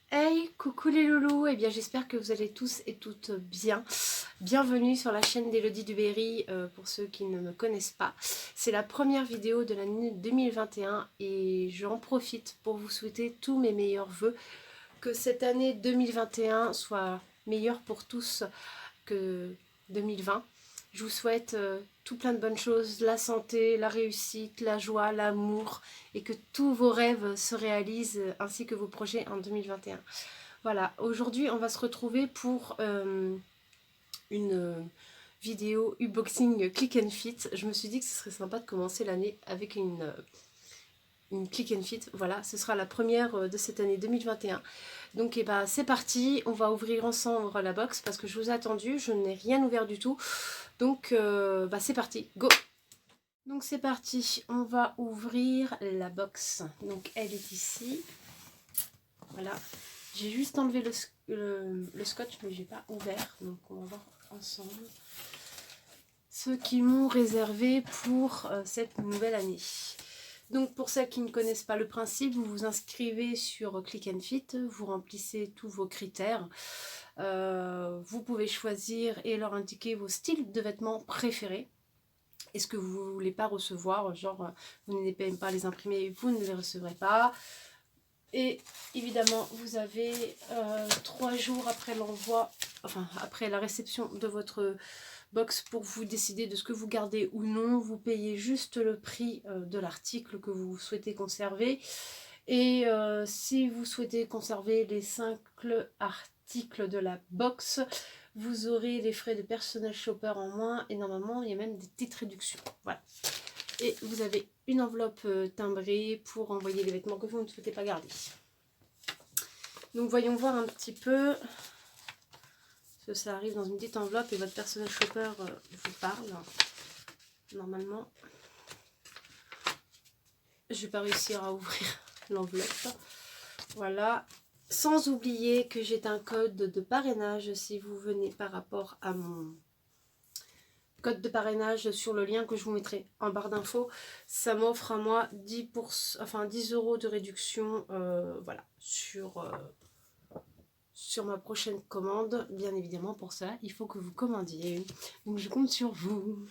Hey, coucou les loulous, et bien j'espère que vous allez tous et toutes bien. Bienvenue sur la chaîne d'Elodie Duberry, pour ceux qui ne me connaissent pas. C'est la première vidéo de l'année 2021 et j'en profite pour vous souhaiter tous mes meilleurs vœux. Que cette année 2021 soit meilleure pour tous que 2020. Je vous souhaite tout plein de bonnes choses, la santé, la réussite, la joie, l'amour et que tous vos rêves se réalisent ainsi que vos projets en 2021. Voilà, aujourd'hui on va se retrouver pour une vidéo unboxing Click and Fit. Je me suis dit que ce serait sympa de commencer l'année avec une Click and Fit. Voilà, ce sera la première de cette année 2021. Donc c'est parti, on va ouvrir ensemble la box parce que je vous ai attendu, je n'ai rien ouvert du tout. Donc c'est parti, go! Donc c'est parti, on va ouvrir la box. Donc elle est ici. Voilà, j'ai juste enlevé le scotch mais j'ai pas ouvert. Donc on va voir ensemble ce qu'ils m'ont réservé pour cette nouvelle année. Donc pour celles qui ne connaissent pas le principe, vous vous inscrivez sur Click and Fit, vous remplissez tous vos critères. Vous pouvez choisir et leur indiquer vos styles de vêtements préférés. Et ce que vous ne voulez pas recevoir, genre vous n'aimez même pas les imprimer, vous ne les recevrez pas. Et évidemment, vous avez 3 jours après l'envoi, enfin après la réception de votre box pour vous décider de ce que vous gardez ou non. Vous payez juste le prix de l'article que vous souhaitez conserver. Et si vous souhaitez conserver les 5 articles de la box, vous aurez les frais de personnel shopper en moins et normalement il y a même des petites réductions. Voilà. Et vous avez une enveloppe timbrée pour envoyer les vêtements que vous ne souhaitez pas garder. Donc voyons voir un petit peu. Parce que ça arrive dans une petite enveloppe et votre personnel shopper vous parle. Normalement. Je vais pas réussir à ouvrir l'enveloppe. Voilà. Sans oublier que j'ai un code de parrainage si vous venez par rapport à mon code de parrainage sur le lien que je vous mettrai en barre d'infos. Ça m'offre à moi 10 € de réduction voilà, sur ma prochaine commande. Bien évidemment, pour ça, il faut que vous commandiez. Donc je compte sur vous.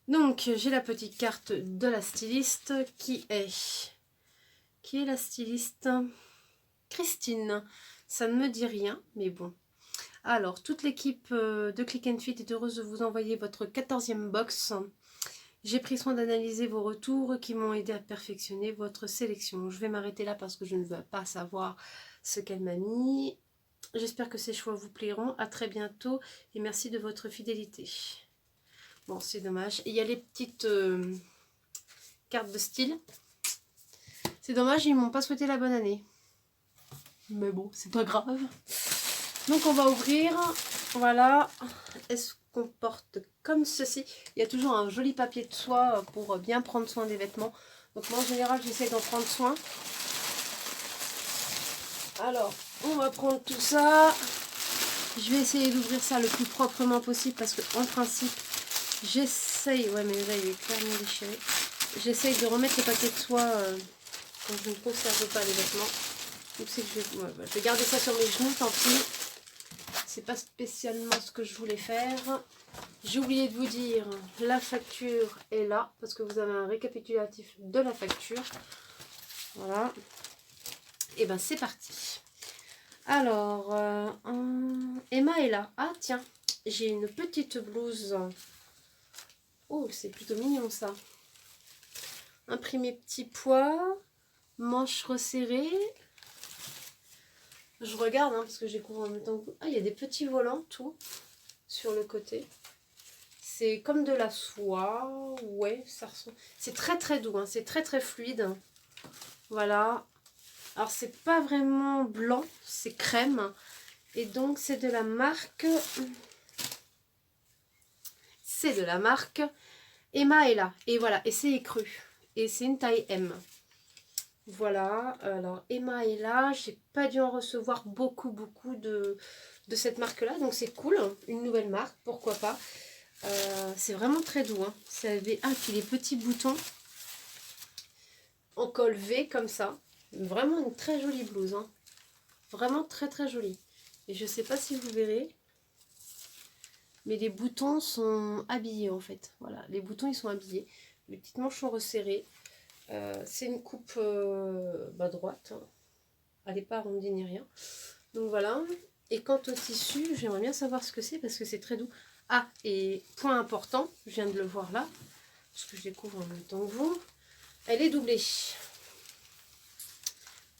Donc j'ai la petite carte de la styliste qui est la styliste Christine. Ça ne me dit rien, mais bon. Alors, toute l'équipe de Click and Fit est heureuse de vous envoyer votre 14e box. J'ai pris soin d'analyser vos retours qui m'ont aidé à perfectionner votre sélection. Je vais m'arrêter là parce que je ne veux pas savoir ce qu'elle m'a mis. J'espère que ces choix vous plairont. À très bientôt et merci de votre fidélité. Bon, c'est dommage. Et il y a les petites cartes de style. C'est dommage, ils m'ont pas souhaité la bonne année. Mais bon, c'est pas grave. Donc on va ouvrir. Voilà. Elle se comporte comme ceci. Il y a toujours un joli papier de soie pour bien prendre soin des vêtements. Donc moi en général j'essaie d'en prendre soin. Alors on va prendre tout ça. Je vais essayer d'ouvrir ça le plus proprement possible parce que en principe j'essaye. Ouais mais là il est clairement déchiré. J'essaye de remettre le papier de soie quand je ne conserve pas les vêtements. Donc c'est que je vais garder ça sur mes genoux, tant pis. C'est pas spécialement ce que je voulais faire. J'ai oublié de vous dire, la facture est là, parce que vous avez un récapitulatif de la facture. Voilà. Et ben c'est parti. Alors, Emma est là. Ah tiens, j'ai une petite blouse. Oh, c'est plutôt mignon ça. Imprimé petit pois, manches resserrées. Je regarde parce que j'ai couvert en même temps. Ah, il y a des petits volants tout sur le côté. C'est comme de la soie. Ouais, ça ressemble. C'est très très doux, c'est très très fluide. Voilà. Alors c'est pas vraiment blanc, c'est crème. Et donc c'est de la marque. C'est de la marque Emma est là. Et voilà, et c'est écru. Et c'est une taille M. Voilà, alors Emma est là, j'ai pas dû en recevoir beaucoup de cette marque-là, donc c'est cool, une nouvelle marque, pourquoi pas. C'est vraiment très doux, ça avait... Ah, puis les petits boutons en col V comme ça, Vraiment une très jolie blouse. Hein. Vraiment très très jolie. Et je sais pas si vous verrez. Mais les boutons sont habillés en fait. Voilà, les boutons ils sont habillés. Les petites manches sont resserrées. C'est une coupe droite. Hein. Elle n'est pas arrondie ni rien. Donc voilà. Et quant au tissu, j'aimerais bien savoir ce que c'est parce que c'est très doux. Ah, et point important, je viens de le voir là, parce que je découvre en même temps que vous. Elle est doublée.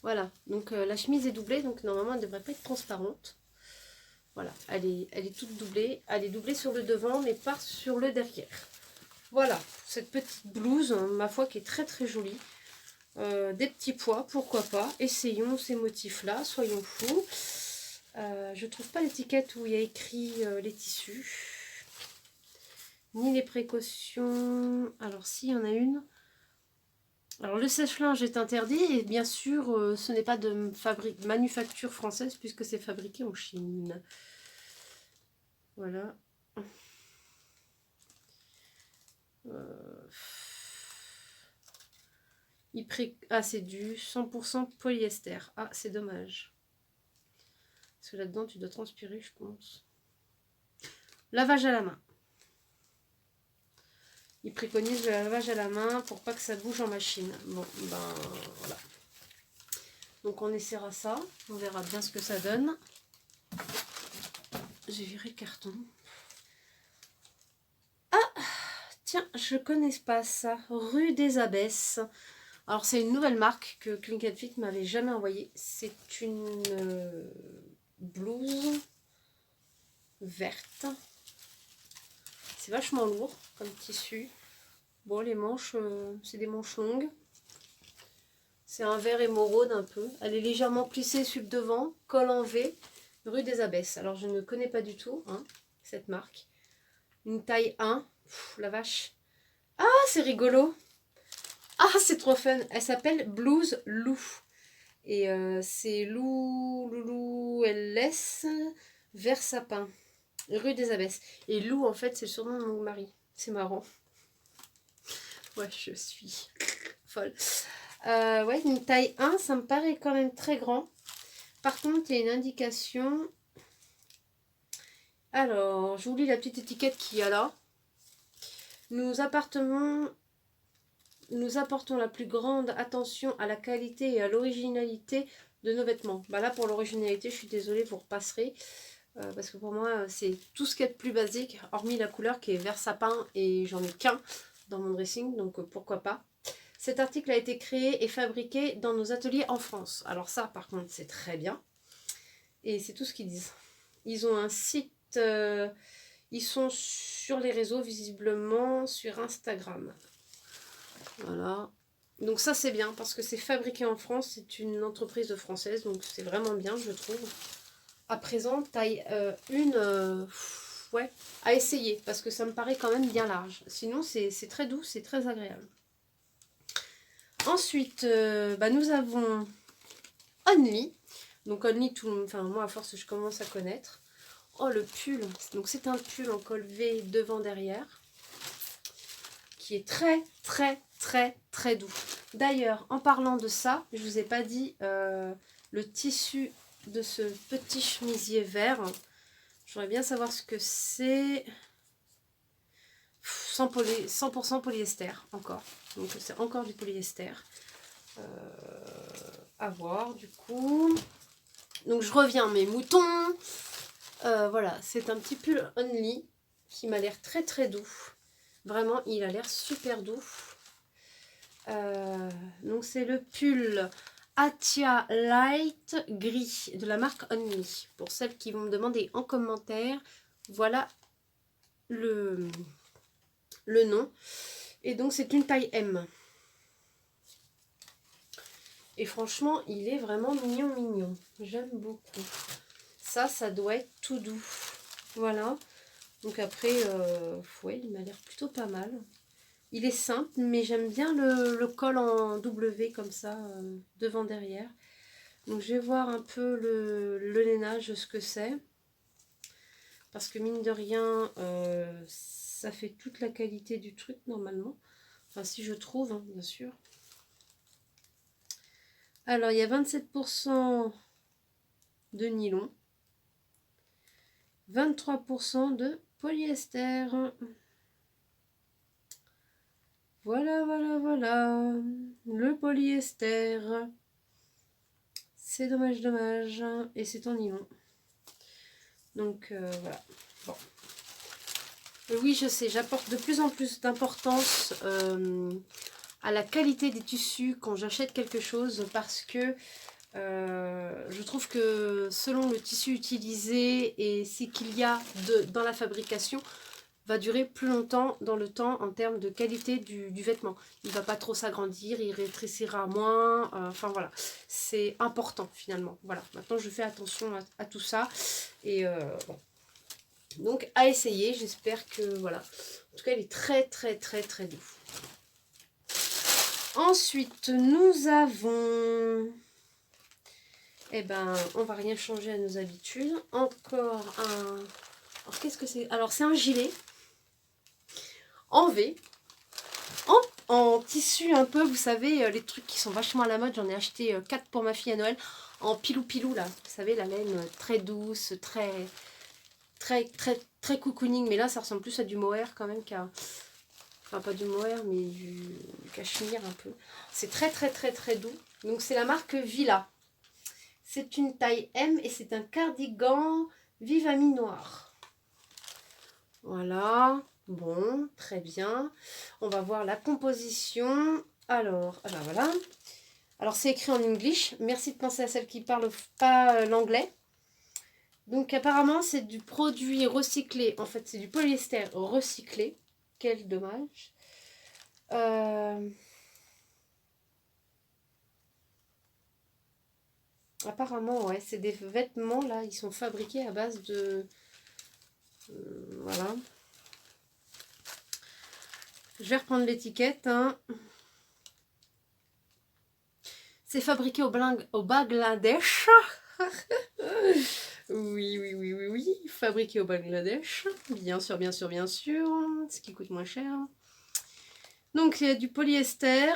Voilà, donc la chemise est doublée, donc normalement elle ne devrait pas être transparente. Voilà, elle est toute doublée. Elle est doublée sur le devant, mais pas sur le derrière. Voilà, cette petite blouse, ma foi, qui est très très jolie. Des petits pois, pourquoi pas. Essayons ces motifs-là, soyons fous. Je trouve pas l'étiquette où il y a écrit les tissus. Ni les précautions. Alors, s'il y en a une. Alors, le sèche-linge est interdit. Et bien sûr, ce n'est pas de manufacture française puisque c'est fabriqué en Chine. Voilà. Ah, c'est du 100% polyester. Ah, c'est dommage. Parce que là-dedans, tu dois transpirer, je pense. Lavage à la main. Il préconise le lavage à la main pour pas que ça bouge en machine. Bon, ben voilà. Donc on essaiera ça. On verra bien ce que ça donne. J'ai viré le carton. Ah, tiens, je connais pas ça. Rue des Abbesses. Alors c'est une nouvelle marque que Clean Fit m'avait jamais envoyée. C'est une blouse verte. C'est vachement lourd comme tissu. Bon, les manches, c'est des manches longues. C'est un vert émeraude un peu. Elle est légèrement plissée sur le devant, col en V, rue des Abbesses. Alors je ne connais pas du tout hein, cette marque. Une taille 1. Pff, la vache. Ah, c'est rigolo. Ah, c'est trop fun. Elle s'appelle Blouse Lou. Et c'est Loulou LS vers Sapin. Rue des Abbesses. Et Lou, en fait, c'est le surnom de mon mari. C'est marrant. Ouais, je suis folle. Ouais, une taille 1, ça me paraît quand même très grand. Par contre, il y a une indication. Alors, je vous lis la petite étiquette qu'il y a là. Nous apportons la plus grande attention à la qualité et à l'originalité de nos vêtements. Bah là, pour l'originalité, je suis désolée, vous repasserez. Parce que pour moi, c'est tout ce qui est de plus basique, hormis la couleur qui est vert sapin et j'en ai qu'un dans mon dressing, donc pourquoi pas. Cet article a été créé et fabriqué dans nos ateliers en France. Alors ça, par contre, c'est très bien. Et c'est tout ce qu'ils disent. Ils ont un site, ils sont sur les réseaux, visiblement sur Instagram. Voilà. Donc ça, c'est bien parce que c'est fabriqué en France. C'est une entreprise française, donc c'est vraiment bien, je trouve. À présent, taille 1, ouais, à essayer parce que ça me paraît quand même bien large. Sinon, c'est très doux, c'est très agréable. Ensuite, nous avons Only. Donc Only, moi à force je commence à connaître. Oh le pull, donc c'est un pull en col V devant derrière. Qui est très très très très doux. D'ailleurs, en parlant de ça, je vous ai pas dit le tissu de ce petit chemisier vert. J'aimerais bien savoir ce que c'est. 100% polyester encore. Donc c'est encore du polyester. À voir du coup. Donc je reviens mes moutons. Voilà, c'est un petit pull Only qui m'a l'air très très doux. Vraiment, il a l'air super doux. Donc c'est le pull Atia Light gris de la marque Only. Pour celles qui vont me demander en commentaire, voilà le nom. Et donc c'est une taille M. Et franchement, il est vraiment mignon, mignon. J'aime beaucoup. Ça doit être tout doux. Voilà. Donc après, ouais, il m'a l'air plutôt pas mal. Il est simple, mais j'aime bien le col en W comme ça, devant, derrière. Donc je vais voir un peu le lainage, ce que c'est. Parce que mine de rien, ça fait toute la qualité du truc normalement. Enfin, si je trouve, hein, bien sûr. Alors, il y a 27% de nylon, 23% de polyester. Voilà, voilà, voilà. Le polyester. C'est dommage, dommage. Et c'est en nylon. Donc, voilà. Bon. Oui, je sais, j'apporte de plus en plus d'importance à la qualité des tissus quand j'achète quelque chose parce que je trouve que selon le tissu utilisé et ce qu'il y a dans la fabrication, va durer plus longtemps dans le temps en termes de qualité du vêtement. Il ne va pas trop s'agrandir, il rétrécira moins, enfin voilà, c'est important finalement. Voilà, maintenant je fais attention à tout ça et bon. Donc à essayer, j'espère que voilà. En tout cas, il est très très très très doux. Ensuite, nous avons... Eh ben, on va rien changer à nos habitudes. Encore un... Alors, qu'est-ce que c'est? Alors, c'est un gilet en V, en tissu un peu, vous savez, les trucs qui sont vachement à la mode. J'en ai acheté 4 pour ma fille à Noël. En pilou-pilou, là. Vous savez, la laine très douce, très cocooning. Mais là, ça ressemble plus à du mohair quand même qu'à... Enfin, pas du mohair, mais du cachemire un peu. C'est très, très, très, très doux. Donc, c'est la marque Villa. C'est une taille M et c'est un cardigan Vivami noir. Voilà. Bon, très bien. On va voir la composition. Alors, ah ben voilà. Alors, c'est écrit en English. Merci de penser à celle qui parle pas l'anglais. Donc, apparemment, c'est du produit recyclé. En fait, c'est du polyester recyclé. Quel dommage. Apparemment, ouais, c'est des vêtements, là. Ils sont fabriqués à base de... voilà. Je vais reprendre l'étiquette. Hein. C'est fabriqué au Bangladesh. Oui, oui, oui, oui, oui. Fabriqué au Bangladesh. Bien sûr, bien sûr, bien sûr. Ce qui coûte moins cher. Donc, il y a du polyester.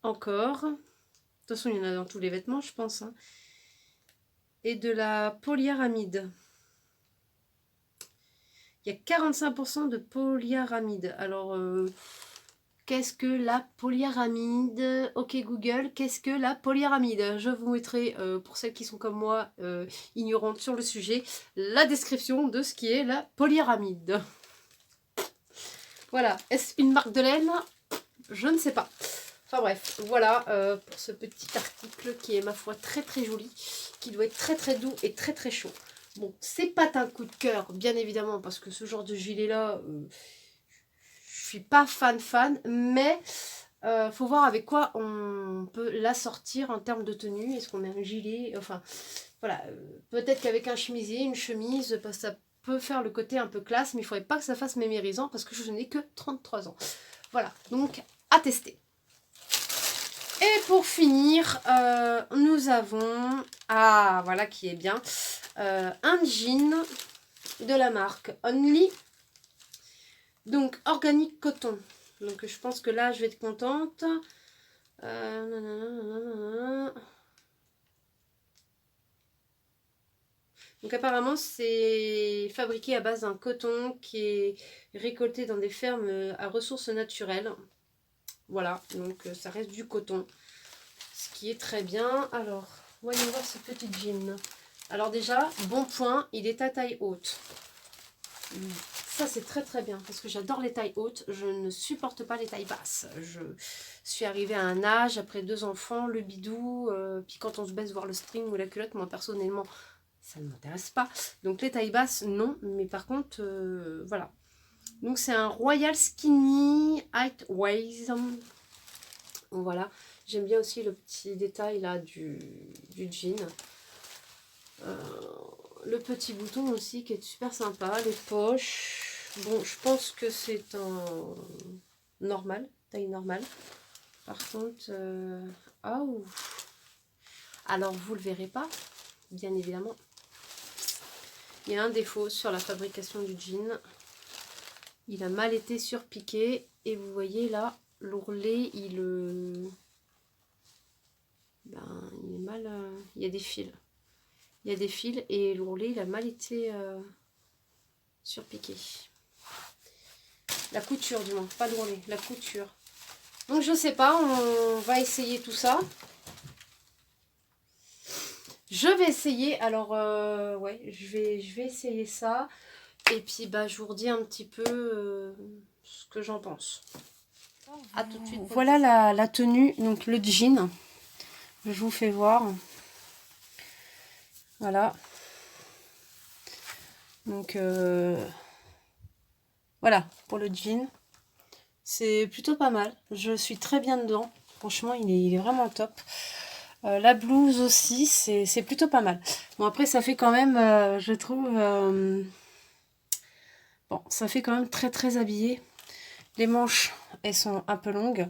Encore. De toute façon, il y en a dans tous les vêtements, je pense. Hein. Et de la polyaramide. Il y a 45% de polyaramide. Alors... qu'est-ce que la polyaramide? Ok Google, qu'est-ce que la polyaramide? Je vous mettrai, pour celles qui sont comme moi, ignorantes sur le sujet, la description de ce qui est la polyaramide. Voilà, est-ce une marque de laine? Je ne sais pas. Enfin bref, voilà pour ce petit article qui est ma foi très très joli, qui doit être très très doux et très très chaud. Bon, c'est pas un coup de cœur, bien évidemment, parce que ce genre de gilet-là... je suis pas fan, mais faut voir avec quoi on peut l'assortir en termes de tenue. Est-ce qu'on met un gilet? Enfin, voilà. Peut-être qu'avec un chemisier, une chemise, ça peut faire le côté un peu classe, mais il faudrait pas que ça fasse mémérisant parce que je n'ai que 33 ans. Voilà, donc à tester. Et pour finir, nous avons, ah voilà qui est bien, un jean de la marque Only. Donc, organique coton. Donc, je pense que là, je vais être contente. Donc, apparemment, c'est fabriqué à base d'un coton qui est récolté dans des fermes à ressources naturelles. Voilà, donc ça reste du coton. Ce qui est très bien. Alors, voyons voir ce petit jean. Alors déjà, bon point, il est à taille haute. Ça c'est très très bien parce que j'adore les tailles hautes, je ne supporte pas les tailles basses. Je suis arrivée à un âge, après 2 enfants, le bidou, puis quand on se baisse voir le string ou la culotte, moi personnellement ça ne m'intéresse pas. Donc les tailles basses non, mais par contre voilà. Donc c'est un Royal Skinny Height Waist. Voilà, j'aime bien aussi le petit détail là du jean. Le petit bouton aussi qui est super sympa, les poches. Bon, je pense que c'est un normal, taille normale. Par contre, oh. Alors vous le verrez pas, bien évidemment. Il y a un défaut sur la fabrication du jean. Il a mal été surpiqué et vous voyez là, l'ourlet, il ben, il est mal... il y a des fils. Il y a des fils et l'ourlet, il a mal été surpiqué. La couture du moins, pas l'ourlet, la couture. Donc je sais pas, on va essayer tout ça. Je vais essayer, alors ouais, je vais essayer ça. Et puis bah je vous redis un petit peu ce que j'en pense. À tout de suite. Voilà la tenue, donc le jean. Je vous fais voir. Voilà. Donc voilà pour le jean. C'est plutôt pas mal. Je suis très bien dedans. Franchement, il est vraiment top. La blouse aussi, c'est plutôt pas mal. Bon, après, ça fait quand même, je trouve... bon, ça fait quand même très très habillé. Les manches, elles sont un peu longues.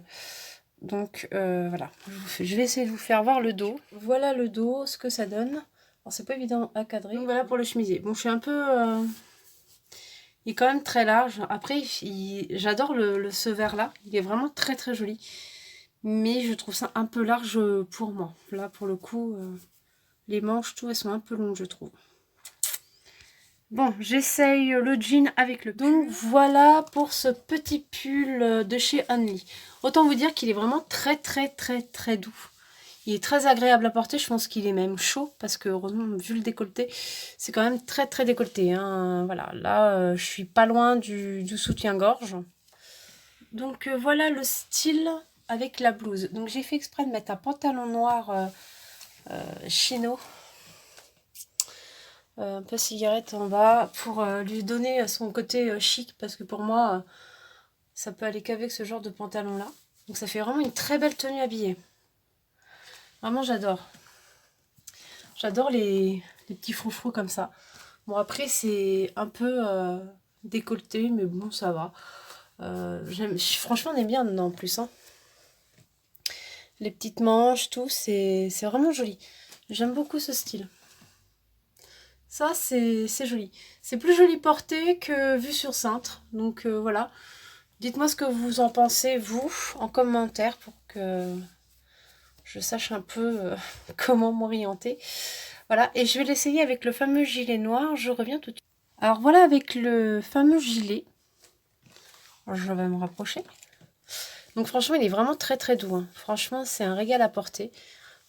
Donc, voilà. Je vais essayer de vous faire voir le dos. Voilà le dos, ce que ça donne. Alors, c'est pas évident à cadrer. Donc, voilà pour le chemisier. Bon, je suis un peu... il est quand même très large. Après, j'adore ce vert-là. Il est vraiment très très joli. Mais je trouve ça un peu large pour moi. Là, pour le coup, les manches, tout, elles sont un peu longues, je trouve. Bon, j'essaye le jean avec le pull. Donc, voilà pour ce petit pull de chez Only. Autant vous dire qu'il est vraiment très, très, très, très doux. Il est très agréable à porter. Je pense qu'il est même chaud. Parce que, heureusement, vu le décolleté, c'est quand même très, très décolleté. Hein. Voilà, là, je suis pas loin du soutien-gorge. Donc, voilà le style avec la blouse. Donc j'ai fait exprès de mettre un pantalon noir chino, un peu cigarette en bas, pour lui donner son côté chic, parce que pour moi, ça peut aller qu'avec ce genre de pantalon là. Donc ça fait vraiment une très belle tenue habillée. Vraiment j'adore. J'adore les petits froufrous comme ça. Bon après c'est un peu décolleté, mais bon ça va. Franchement on est bien dedans en plus. Hein. Les petites manches, tout, c'est vraiment joli. J'aime beaucoup ce style. Ça, c'est joli. C'est plus joli porté que vu sur cintre. Donc voilà. Dites-moi ce que vous en pensez, vous, en commentaire, pour que je sache un peu comment m'orienter. Voilà, et je vais l'essayer avec le fameux gilet noir. Je reviens tout de suite. Alors voilà avec le fameux gilet. Je vais me rapprocher. Donc franchement, il est vraiment très très doux. Hein. Franchement, c'est un régal à porter.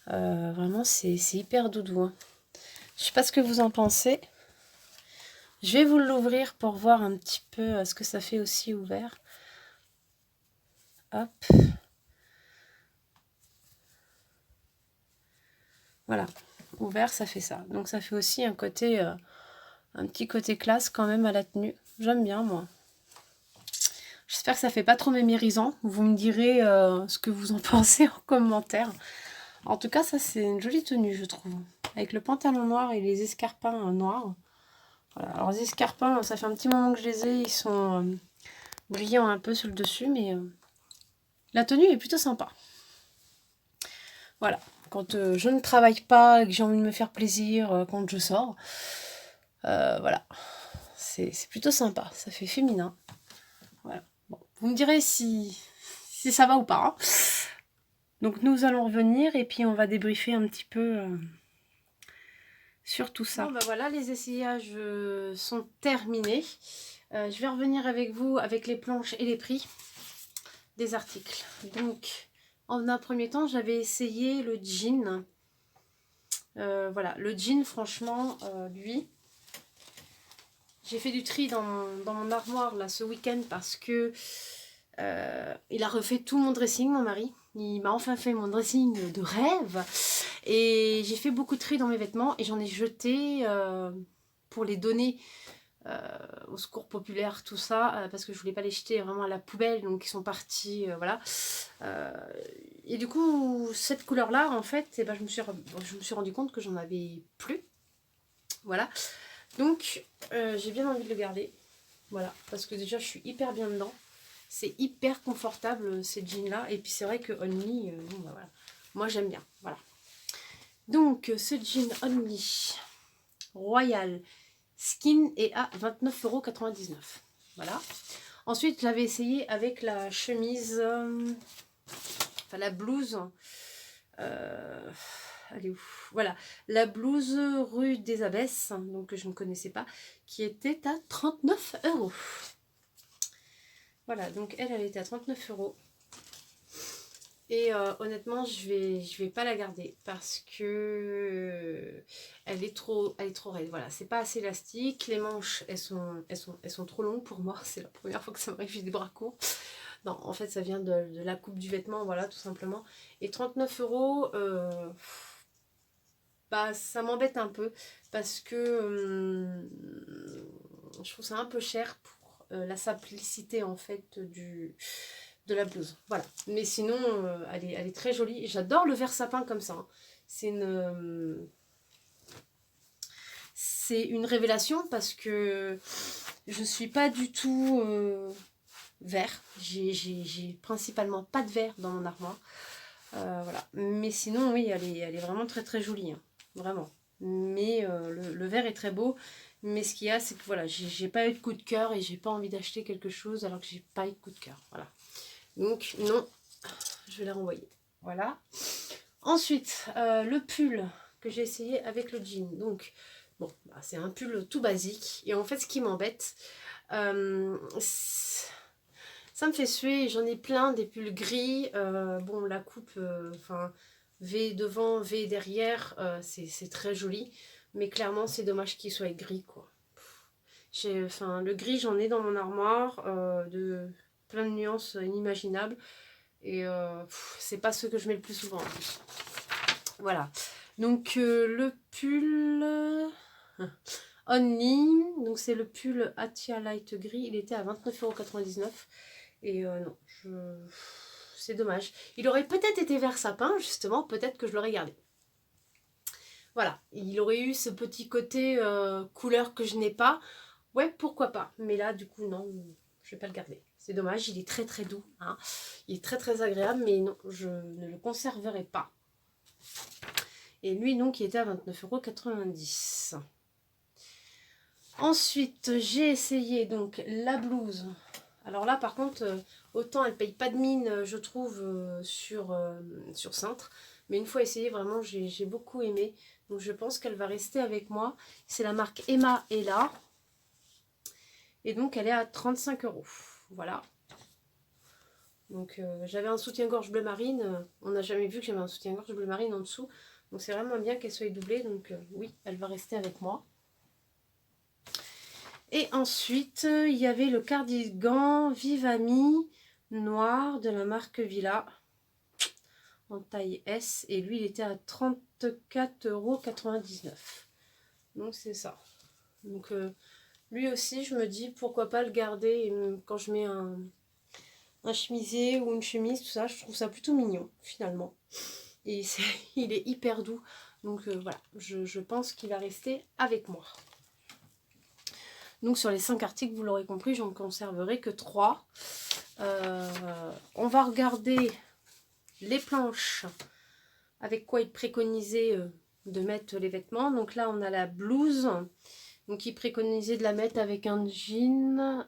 Vraiment, c'est hyper doudou. Hein. Je sais pas ce que vous en pensez. Je vais vous l'ouvrir pour voir un petit peu ce que ça fait aussi ouvert. Hop. Voilà. Ouvert, ça fait ça. Donc ça fait aussi un côté, un petit côté classe quand même à la tenue. J'aime bien, moi. J'espère que ça fait pas trop mémérisant. Vous me direz ce que vous en pensez en commentaire. En tout cas, ça, c'est une jolie tenue, je trouve. Avec le pantalon noir et les escarpins noirs. Voilà. Alors, les escarpins, ça fait un petit moment que je les ai. Ils sont brillants un peu sur le dessus, mais la tenue est plutôt sympa. Voilà. Quand je ne travaille pas et que j'ai envie de me faire plaisir quand je sors. Voilà. C'est plutôt sympa. Ça fait féminin. Voilà. Bon. Vous me direz si ça va ou pas. Hein. Donc nous allons revenir et puis on va débriefer un petit peu sur tout ça. Bon, bah voilà, les essayages sont terminés. Je vais revenir avec vous avec les planches et les prix des articles. Donc, en un premier temps, j'avais essayé le jean. Voilà, le jean, franchement, lui, j'ai fait du tri dans mon armoire là ce week-end parce que il a refait tout mon dressing, mon mari. Il m'a enfin fait mon dressing de rêve. Et j'ai fait beaucoup de tri dans mes vêtements et j'en ai jeté pour les donner au secours populaire, tout ça, parce que je voulais pas les jeter vraiment à la poubelle, donc ils sont partis, voilà. Et du coup, cette couleur-là, en fait, eh ben, je me suis rendu compte que j'en avais plus. Voilà. Donc, j'ai bien envie de le garder. Voilà, parce que déjà, je suis hyper bien dedans. C'est hyper confortable, ces jeans-là. Et puis, c'est vrai que Only, bon, bah, voilà. Moi, j'aime bien. Voilà. Donc, ce jean Only Royal Skin est à 29,99 €. Voilà. Ensuite, je l'avais essayé avec la chemise, enfin la blouse Elle est où? Voilà, la blouse rue des Abbesses, donc que je ne connaissais pas, qui était à 39 €. Voilà, donc elle était à 39 €. Et honnêtement, je vais pas la garder parce que elle est trop raide. Voilà, c'est pas assez élastique. Les manches, elles sont trop longues pour moi. C'est la première fois que ça m'arrive, j'ai des bras courts. Non, en fait, ça vient de la coupe du vêtement, voilà, tout simplement. Et 39 €, bah, ça m'embête un peu parce que je trouve ça un peu cher pour la simplicité, en fait, de la blouse. Voilà. Mais sinon, elle est très jolie. J'adore le vert sapin comme ça, hein. C'est une révélation parce que je suis pas du tout vert. J'ai principalement pas de vert dans mon armoire. Voilà. Mais sinon, oui, elle est vraiment très très jolie, hein. Vraiment. Mais le vert est très beau. Mais ce qu'il y a, c'est que voilà, j'ai pas eu de coup de cœur et j'ai pas envie d'acheter quelque chose alors que j'ai pas eu de coup de cœur. Voilà. Donc non, je vais la renvoyer. Voilà. Ensuite, le pull que j'ai essayé avec le jean. Donc, bon, bah, c'est un pull tout basique. Et en fait, ce qui m'embête, ça me fait suer. J'en ai plein, des pulls gris. Bon, la coupe, enfin, V devant, V derrière, c'est très joli. Mais clairement, c'est dommage qu'il soit gris, quoi. Enfin, le gris, j'en ai dans mon armoire de plein de nuances inimaginables. Et c'est pas ce que je mets le plus souvent en plus. Voilà. Donc le pull Only, donc c'est le pull Atia Light Gris. Il était à 29,99 €. Et non, c'est dommage. Il aurait peut-être été vert sapin, justement. Peut-être que je l'aurais gardé. Voilà. Il aurait eu ce petit côté couleur que je n'ai pas. Ouais, pourquoi pas. Mais là, du coup, non, je vais pas le garder. C'est dommage, il est très très doux, hein. Il est très très agréable, mais non, je ne le conserverai pas. Et lui, donc, il était à 29,90 €. Ensuite, j'ai essayé donc la blouse. Alors là, par contre, autant elle paye pas de mine, je trouve, sur Cintre. Mais une fois essayé, vraiment, j'ai beaucoup aimé. Donc je pense qu'elle va rester avec moi. C'est la marque Emma Ella. Et donc, elle est à 35 €. Voilà. Donc, j'avais un soutien-gorge bleu marine. On n'a jamais vu que j'avais un soutien-gorge bleu marine en dessous. Donc, c'est vraiment bien qu'elle soit doublée. Donc, oui, elle va rester avec moi. Et ensuite, il y avait le cardigan Vivami noir de la marque Villa en taille S. Et lui, il était à 34,99 €. Donc, c'est ça. Donc, lui aussi, je me dis pourquoi pas le garder quand je mets un chemisier ou une chemise, tout ça. Je trouve ça plutôt mignon, finalement. Et il est hyper doux. Donc, voilà, je pense qu'il va rester avec moi. Donc sur les 5 articles, vous l'aurez compris, j'en conserverai que 3. On va regarder les planches avec quoi il préconisait de mettre les vêtements. Donc là, on a la blouse. Donc il préconisait de la mettre avec un jean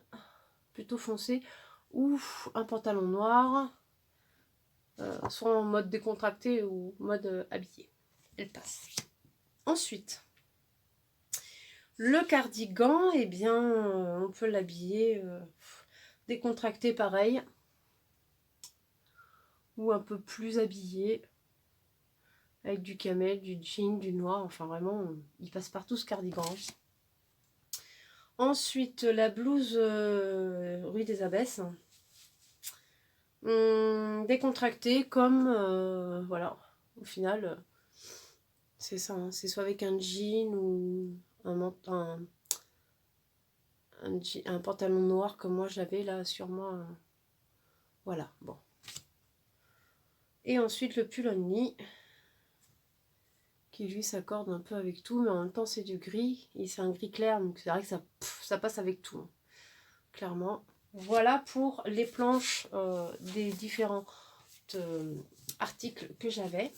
plutôt foncé ou un pantalon noir. Soit en mode décontracté ou mode habillé. Elle passe. Ensuite, le cardigan, eh bien, on peut l'habiller décontracté pareil. Ou un peu plus habillé. Avec du camel, du jean, du noir. Enfin, vraiment, il passe partout ce cardigan. Ensuite, la blouse rue des Abbesses. Décontractée comme, voilà, au final, c'est ça. Hein, c'est soit avec un jean ou un pantalon noir comme moi j'avais là sur moi. Voilà, bon. Et ensuite le pull Only qui lui s'accorde un peu avec tout, mais en même temps c'est du gris et c'est un gris clair, donc c'est vrai que ça passe avec tout, hein, clairement. Voilà pour les planches des différents articles que j'avais.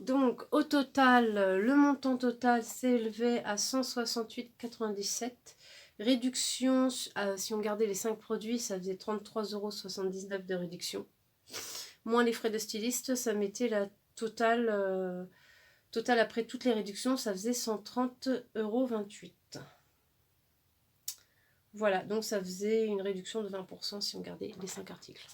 Donc au total, le montant total s'élevait à 168,97 €. Réduction, si on gardait les 5 produits, ça faisait 33,79 € de réduction. moins les frais de styliste, ça mettait la totale, totale après toutes les réductions, ça faisait 130,28 €. Voilà, donc ça faisait une réduction de 20% si on gardait les 5 articles.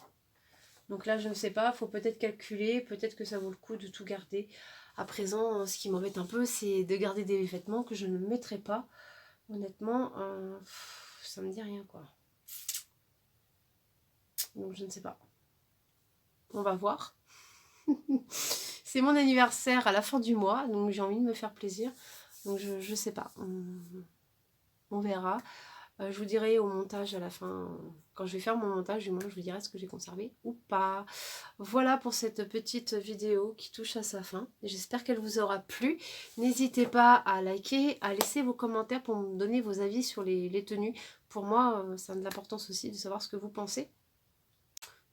Donc là, je ne sais pas, il faut peut-être calculer, peut-être que ça vaut le coup de tout garder. À présent, ce qui m'embête un peu, c'est de garder des vêtements que je ne mettrai pas. Honnêtement, ça me dit rien, quoi. Donc je ne sais pas. On va voir. C'est mon anniversaire à la fin du mois, donc j'ai envie de me faire plaisir. Donc je sais pas. On verra. Je vous dirai au montage à la fin, quand je vais faire mon montage, du moins je vous dirai ce que j'ai conservé ou pas. Voilà pour cette petite vidéo qui touche à sa fin. J'espère qu'elle vous aura plu. N'hésitez pas à liker, à laisser vos commentaires pour me donner vos avis sur les tenues. Pour moi, ça a de l'importance aussi de savoir ce que vous pensez.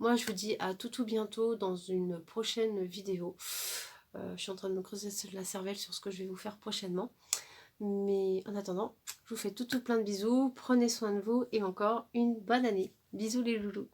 Moi, je vous dis à tout bientôt dans une prochaine vidéo. Je suis en train de me creuser la cervelle sur ce que je vais vous faire prochainement. Mais en attendant, je vous fais tout plein de bisous. Prenez soin de vous et encore une bonne année. Bisous les loulous.